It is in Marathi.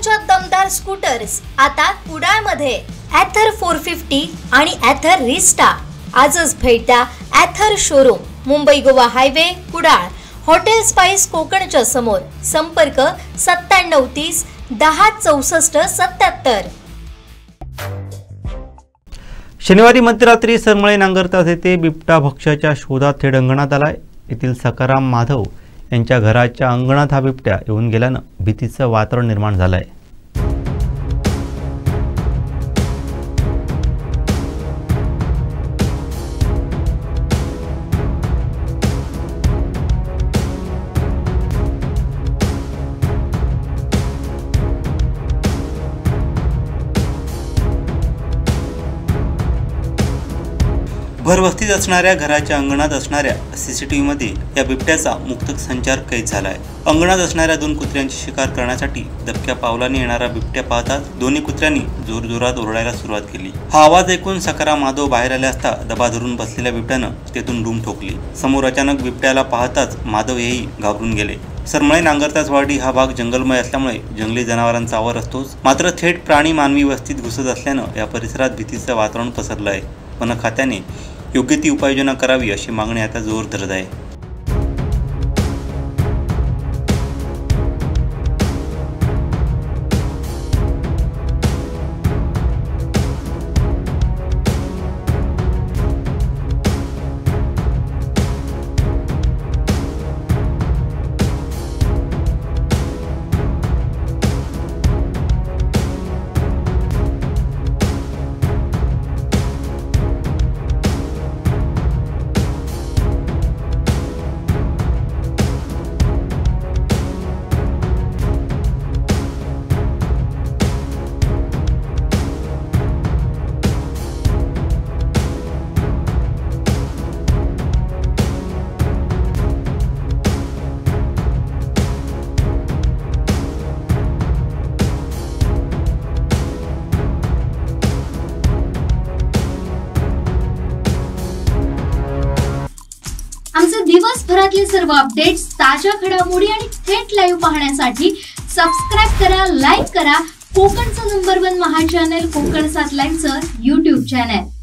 कोकणच्या दमदार स्कूटर्स आता कुडाळमध्ये ॲथर 450 आणि ॲथर रिस्टा। आजच भेट द्या Ather showroom, Mumbai Goa highway, Kudal, hotel spice कोकणच्या समोर। संपर्क 9730 10 64 77। शनिवारी मध्यरात्री सरमळे नांगरतास येथे बिबटा भक्ष्याच्या शोधात थेट अंगणात आलाय। येथील सकाराम माधव यांच्या घराच्या अंगणात हा बिबट्या येऊन गेल्यानं भीतीचं वातावरण निर्माण झालंय। भरवस्तीत असणाऱ्या घराच्या अंगणात असणाऱ्या सीसीटीव्हीमध्ये या बिबट्याचा मुक्त संचार कैद झालाय। अंगणात असणाऱ्या 2 कुत्र्यांची शिकार करण्यासाठी दबक्या पावलाने येणारा बिबट्या पाहताच दोन्ही कुत्र्यांनी जोरजोरात ओरडायला सुरुवात केली। हा आवाज ऐकून सकाराम माधव बाहेर आले असता दबा धरून बसलेल्या बिबट्यानं तेथून डूम ठोकली। समोर अचानक बिबट्याला पाहताच माधव हेही घाबरून गेले। सरमळे नांगरतास वाडी हा भाग जंगलमय असल्यामुळे जंगली जनावरांचा आवार असतोच, मात्र थेट प्राणी मानवी वस्तीत घुसत असल्यानं या परिसरात भीतीचं वातावरण पसरलं आहे। वन खात्याने योग्य ती उपाययोजना करावी अशी मागणी आता जोर धरत आहे। आमचे दिवसभरातले सर्व अपडेट्स, ताज्या घडामोडी आणि थेट लाईव्ह पाहण्यासाठी सबस्क्राइब करा, लाईक करा कोकणचं नंबर 1 महा चॅनल कोकण 7 लाईव्हचं YouTube चॅनल।